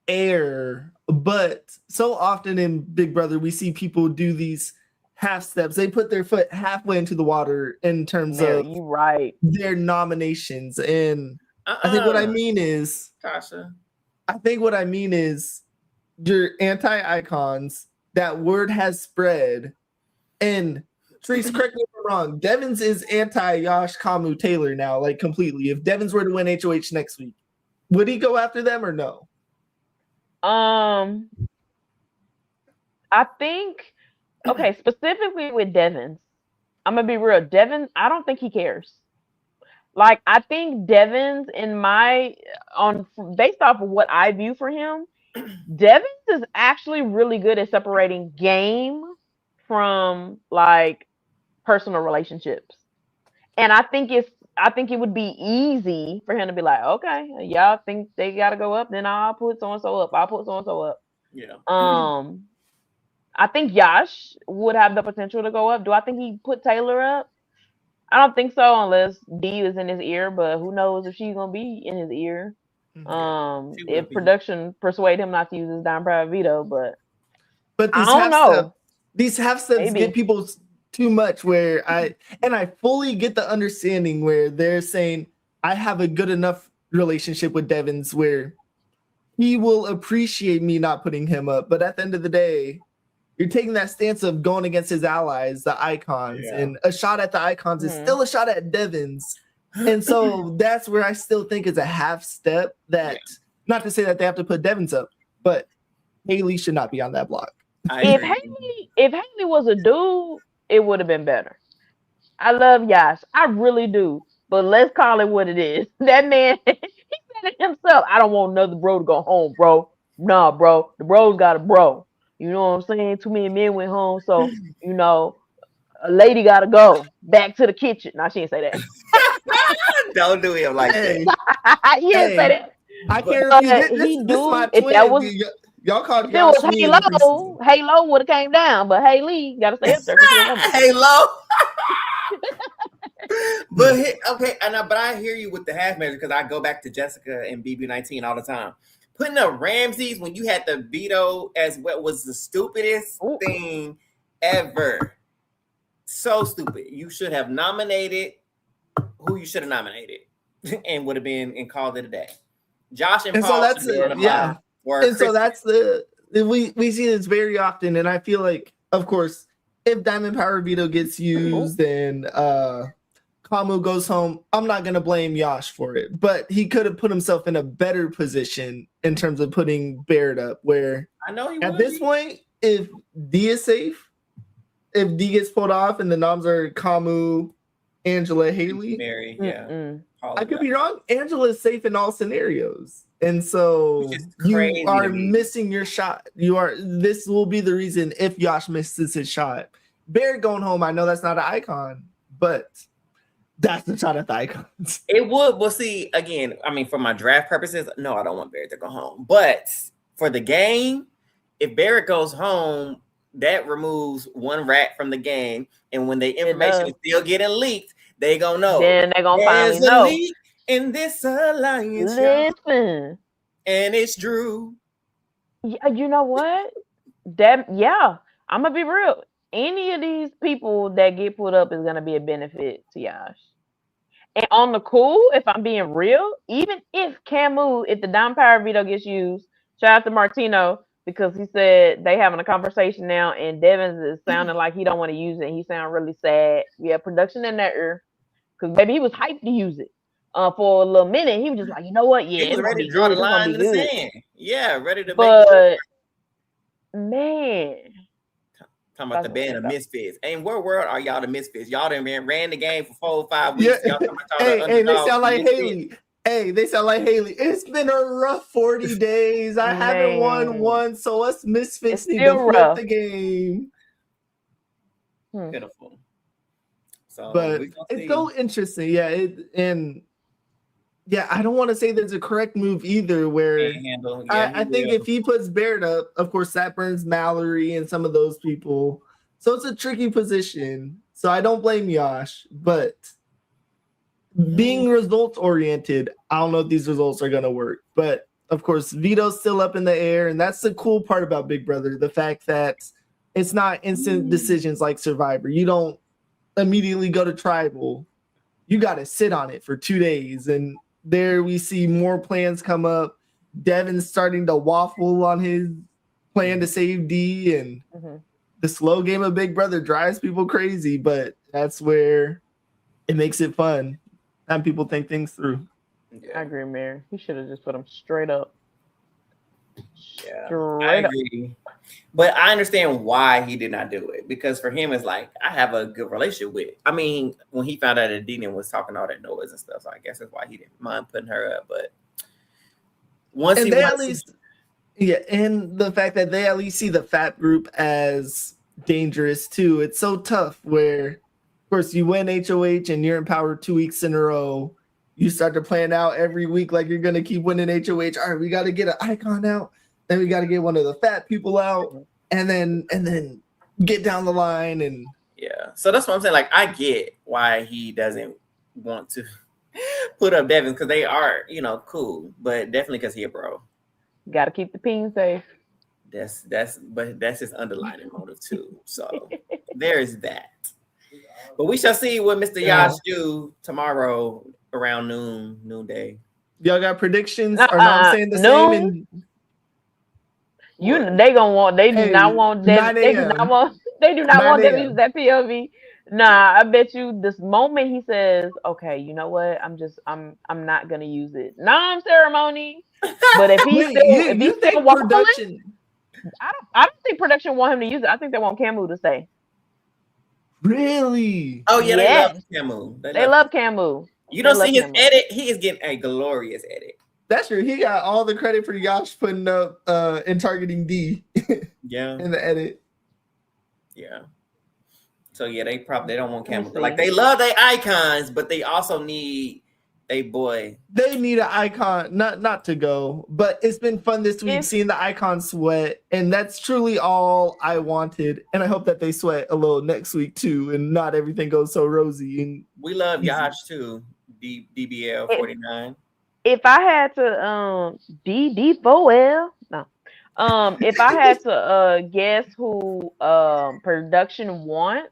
error, but so often in Big Brother we see people do these half steps. They put their foot halfway into the water in terms of their nominations. And I think what I mean is, Tasha, I think what I mean is your anti-icons, that word has spread. And Treese, correct me if I'm wrong, Devins is anti-Yash, Kamu, Taylor now, like completely. If Devins were to win HOH next week, would he go after them or no? I think, okay, specifically with Devins, I'm gonna be real. Devins, I don't think he cares. Like, I think Devins, based off of what I view for him, Devins is actually really good at separating game from like personal relationships. And I think it would be easy for him to be like, okay, y'all think they gotta go up, then I'll put so and so up. I'll put so and so up. Yeah. I think Yash would have the potential to go up. Do I think he put Taylor up? I don't think so, unless D is in his ear, but who knows if she's gonna be in his ear. If production persuade him not to use his down private veto, but these I don't know. These half steps get people too much, where I fully get the understanding where they're saying I have a good enough relationship with Devins where he will appreciate me not putting him up. But at the end of the day, you're taking that stance of going against his allies, the icons, and a shot at the icons is still a shot at Devins. And so that's where I still think it's a half step that, not to say that they have to put Devins up, but Haley should not be on that block. If Haley was a dude, it would have been better. I love Yash. I really do. But let's call it what it is. That man, he said it himself. I don't want another bro to go home, bro. Nah, bro. The bro's got a bro. You know what I'm saying? Too many men went home, so a lady gotta go back to the kitchen. Now she didn't say that. Don't do him like that. He didn't say that. I care if if that was y'all called if it was Halo, Halo would have came down, but Haley gotta stay up there. Halo. But I hear you with the half measure, because I go back to Jessica and BB19 all the time. Putting up Ramses when you had the veto as what was the stupidest thing ever. So stupid. You should have nominated who you should have nominated and would have been and called it a day. Josh and Paul. So that's and so that's we see this very often, and I feel like, of course, if Diamond Power veto gets used and Kamu goes home, I'm not gonna blame Yash for it, but he could have put himself in a better position in terms of putting Barrett up, where I know he at this point, if D is safe, if D gets pulled off and the noms are Kamu, Angela, Haley, Mary, I could be wrong. Angela is safe in all scenarios, and so you are missing your shot. This will be the reason if Yash misses his shot. Barrett going home, I know that's not an icon, but that's the shot at the icons. It would. Well, see, again, I mean, for my draft purposes, no, I don't want Barrett to go home. But for the game, if Barrett goes home, that removes one rat from the game. And when the information is still getting leaked, they gonna know. Then they're gonna finally know. Leak in this alliance. Listen. And it's Drew. You know what? I'm gonna be real. Any of these people that get put up is gonna be a benefit to Yash. And on the cool, if I'm being real, even if if the down power veto gets used, shout out to Martino, because he said they having a conversation now, and Devins is sounding like he don't want to use it. He sound really sad. Yeah, production in that ear, because baby, he was hyped to use it for a little minute. He was just like, you know what? Yeah, he was ready to draw the line in the sand. Yeah, ready to. But man. Talking about the band of misfits. And what world are y'all the misfits? Y'all done ran the game for 4 or 5 weeks. Yeah. Hey, they sound like Haley. Hey, they sound like Haley. It's been a rough 40 days. I haven't won one, so us misfits need to flip the game. Pitiful. So, but it's so interesting. Yeah, and Yeah, I don't want to say there's a correct move either. Where I think if he puts Baird up, of course that burns Mallory and some of those people. So it's a tricky position. So I don't blame Yash, but being results oriented, I don't know if these results are gonna work. But of course, veto's still up in the air, and that's the cool part about Big Brother: the fact that it's not instant decisions like Survivor. You don't immediately go to tribal. You got to sit on it for 2 days, and there we see more plans come up. Devin's starting to waffle on his plan to save D, and the slow game of Big Brother drives people crazy, but that's where it makes it fun and people think things through. Yeah. I agree, Mary. He should have just put him straight up. Yeah, I agree. But I understand why he did not do it, because for him it's like, I have a good relationship with. I mean, when he found out that Dean was talking all that noise and stuff, so I guess that's why he didn't mind putting her up. But once and he at least, and the fact that they at least see the fat group as dangerous too. It's so tough where, of course, you win HOH and you're in power 2 weeks in a row. You start to plan out every week like you're gonna keep winning HOH. All right, we got to get an icon out. Then we got to get one of the fat people out, and then get down the line. And yeah, so that's what I'm saying. Like, I get why he doesn't want to put up Devin, because they are, cool, but definitely because he a bro. Got to keep the ping safe. But that's his underlying motive too. So there is that. But we shall see what Mr. Yash do tomorrow around noonday. Y'all got predictions? Or no, I'm saying the same. They gonna want. They do not want that. They do not want. They do not want them to use that POV. Nah, I bet you this moment he says, "Okay, you know what? I'm not gonna use it. Non-ceremony." But if he's still waffling, I don't think production want him to use it. I think they want Camu to stay. Really? Oh yeah, they love Camu. They love Camu. You don't see his edit. He is getting a glorious edit. That's true. He got all the credit for Yash putting up and targeting D. Yeah. In the edit. Yeah. So yeah, they don't want Camu. Like, they love their icons, but they also need a boy. They need an icon, not to go, but it's been fun this week seeing the icon sweat, and that's truly all I wanted. And I hope that they sweat a little next week too, and not everything goes so rosy. And we love Yash too. DBL 49. If I had to DD4L, no. If I had to guess who production wants,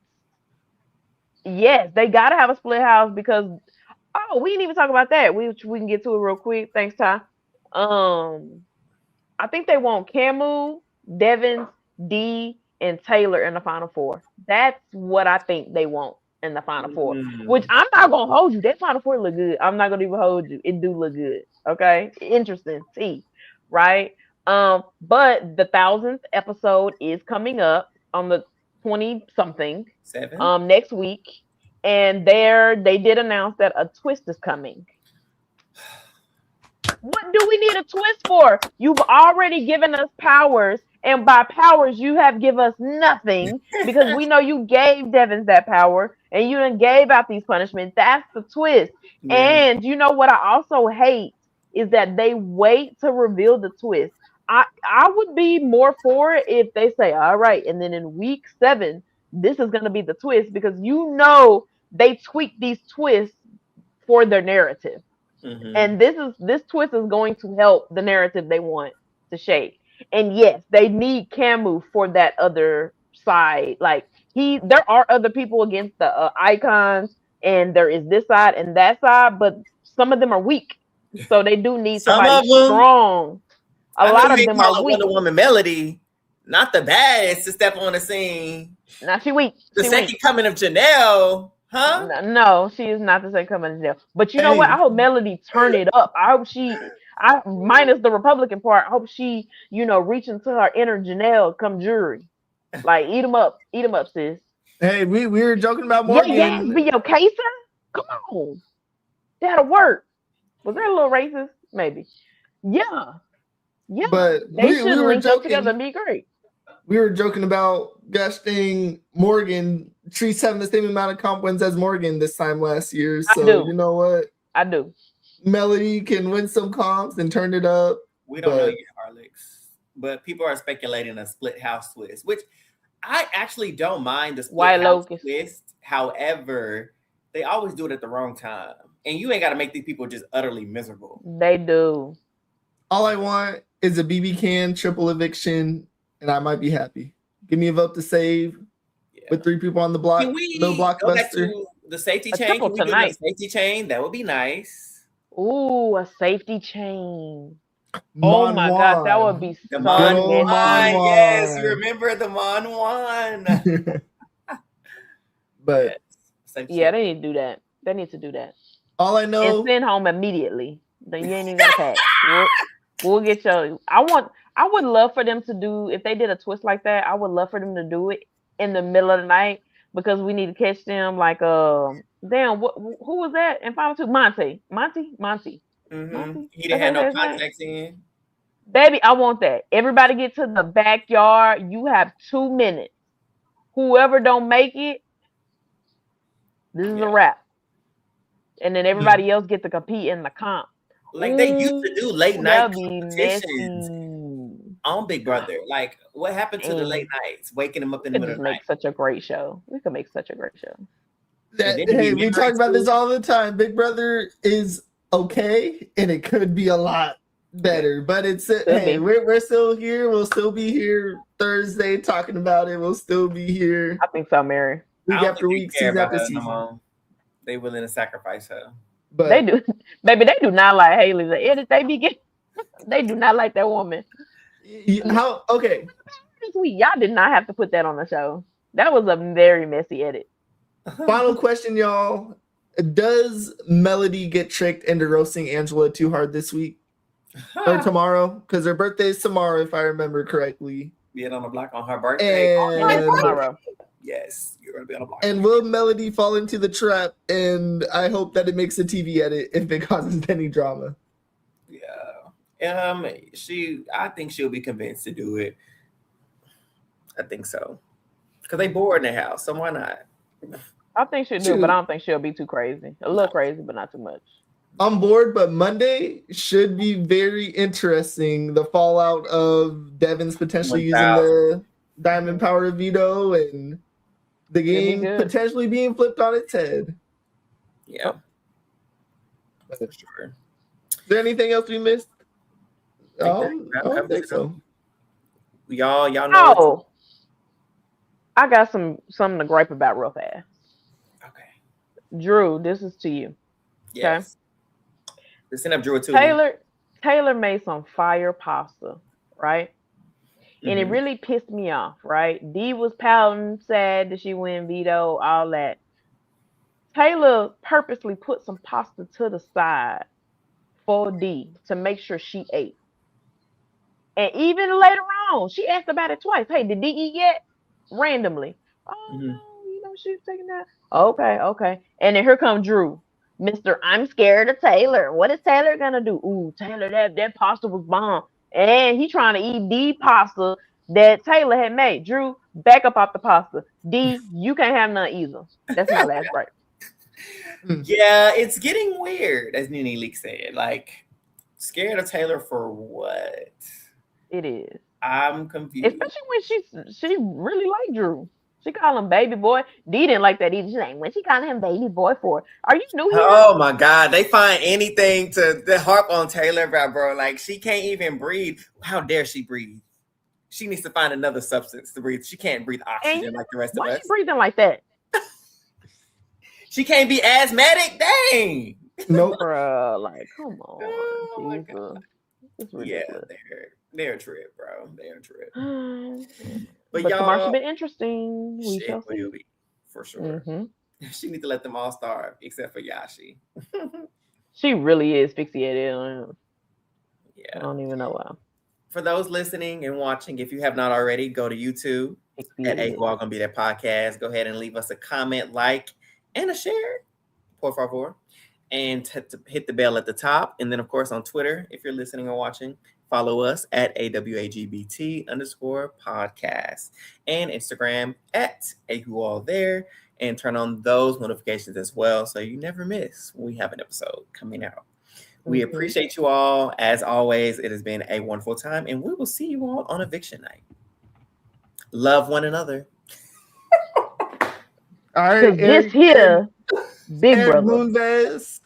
yes, they gotta have a split house, because we didn't even talk about that. We can get to it real quick. Thanks, Ty. I think they want Camu, Devin, D, and Taylor in the final four. That's what I think they want in the final four. Which I'm not gonna hold you. That final four look good. I'm not gonna even hold you. It do look good. Okay, interesting. See, right? But the 1000th episode is coming up on the 20-something next week. And they did announce that a twist is coming. What do we need a twist for? You've already given us powers, and by powers you have given us nothing, because we know you gave Devin that power and you done gave out these punishments. That's the twist. Yeah. And you know what I also hate is that they wait to reveal the twist. I would be more for it if they say, all right, and then in week 7, this is going to be the twist, because they tweak these twists for their narrative. Mm-hmm. And this twist is going to help the narrative they want to shape. And yes, they need Camu for that other side. Like, there are other people against the icons, and there is this side and that side, but some of them are weak. So they do need somebody strong. A lot of them are weak. Wonder Woman Melody, not the baddest, to step on the scene. Now she weak. The second coming of Janelle, huh? No, she is not the second coming of Janelle. But you know what? I hope Melody turn it up. I hope minus the Republican part, I hope she, reach into her inner Janelle come jury. Like, eat them up, sis. Hey, we were joking about Morgan. Yeah, be your caser? Come on. That'll work. Was that a little racist? Maybe. Yeah. Yeah. But they should link up together and be great. We were joking about gushing Morgan. Treats having the same amount of comp wins as Morgan this time last year. So you know what? I do. Melody can win some comps and turn it up. We don't know yet, Harlix. But people are speculating a split house twist, which I actually don't mind the split house twist. However, they always do it at the wrong time. And you ain't got to make these people just utterly miserable. They do. All I want is a BB can triple eviction, and I might be happy. Give me a vote to save with 3 people on the block. No blockbuster. Go back to the safety chain? Can we do the safety chain? That would be nice. Ooh, a safety chain. Oh my God, that would be the Mon One. Yes, you remember the Mon One. But yeah, they need to do that. They need to do that. All I know, and send home immediately. Then you ain't even got to pack. We'll get your. I would love for them to do, if they did a twist like that, I would love for them to do it in the middle of the night, because we need to catch them. Like damn, who was that in Final Two? Monty. Mm-hmm. He didn't have no contacts in. Baby, I want that. Everybody get to the backyard. You have 2 minutes. Whoever don't make it, this is a wrap. And then everybody else get to compete in the comp. Like they used to do late night competitions on Big Brother. Like, what happened to the late nights? Waking them up in the middle of the night. Such a great show. We could make such a great show. Hey, we talk about this all the time. Big Brother is okay, and it could be a lot better. But it's hey, we're still here. We'll still be here Thursday talking about it. We'll still be here. I think so, Mary. Week after week, season after season. They willing to sacrifice her. But they do, baby. They do not like Haley. The edit they be getting. They do not like that woman. How? Okay. Y'all did not have to put that on the show. That was a very messy edit. Final question, y'all. Does Melody get tricked into roasting Angela too hard this week or tomorrow? Because her birthday is tomorrow, if I remember correctly. Being on the block on her birthday. Tomorrow. Yes, you're gonna be on the block. And will Melody fall into the trap? And I hope that it makes a TV edit if it causes any drama. Yeah. I think she'll be convinced to do it. I think so. Because they bored in the house, so why not? I think she'll do it, but I don't think she'll be too crazy. A little crazy, but not too much. I'm bored, but Monday should be very interesting. The fallout of Devin's potentially using the diamond power veto and the game potentially being flipped on its head. Yeah. For sure. Is there anything else we missed? I don't think so. Y'all know. Oh, I got something to gripe about real fast. Okay. Drew, this is to you. Yes. Okay. Listen up, Drew, too. Taylor made some fire pasta, right? And it really pissed me off, right? Dee was pouting, sad that she win veto, all that. Taylor purposely put some pasta to the side for Dee to make sure she ate. And even later on, she asked about it twice. Hey, did Dee eat yet? Randomly. Oh, no, she was taking that. Okay. And then here comes Drew. Mr. I'm scared of Taylor. What is Taylor going to do? Ooh, Taylor, that pasta was bomb. And he trying to eat Dee pasta that Taylor had made. Drew, back up off the pasta. Dee, you can't have none either. That's my last break. Yeah, it's getting weird, as Nene Leak said. Like, scared of Taylor for what? It is. I'm confused. Especially when she really liked Drew. She called him baby boy. Dee didn't like that either. She's like, when she called him baby boy for? Are you new here? Oh my God. They find anything to harp on Taylor about, bro. Like, she can't even breathe. How dare she breathe? She needs to find another substance to breathe. She can't breathe oxygen like the rest of us. Why she breathing like that? She can't be asthmatic. Dang. Nope. Bro, like, come on. Oh my God. Yeah, they're a trip, bro. They're a trip. But y'all, commercial been interesting. We shall see. Will be, for sure. She need to let them all starve, except for Yashi. She really is fixated on him. Yeah. I don't even know why. For those listening and watching, if you have not already, go to YouTube at AWAGBT That Podcast. Go ahead and leave us a comment, like, and a share, por favor. And to hit the bell at the top. And then, of course, on Twitter, if you're listening or watching, follow us at AWAGBT_podcast. And Instagram at AWhoAllThere. And turn on those notifications as well so you never miss when we have an episode coming out. We appreciate you all. As always, it has been a wonderful time, and we will see you all on eviction night. Love one another. All right, this here, Big Brother. Moonves.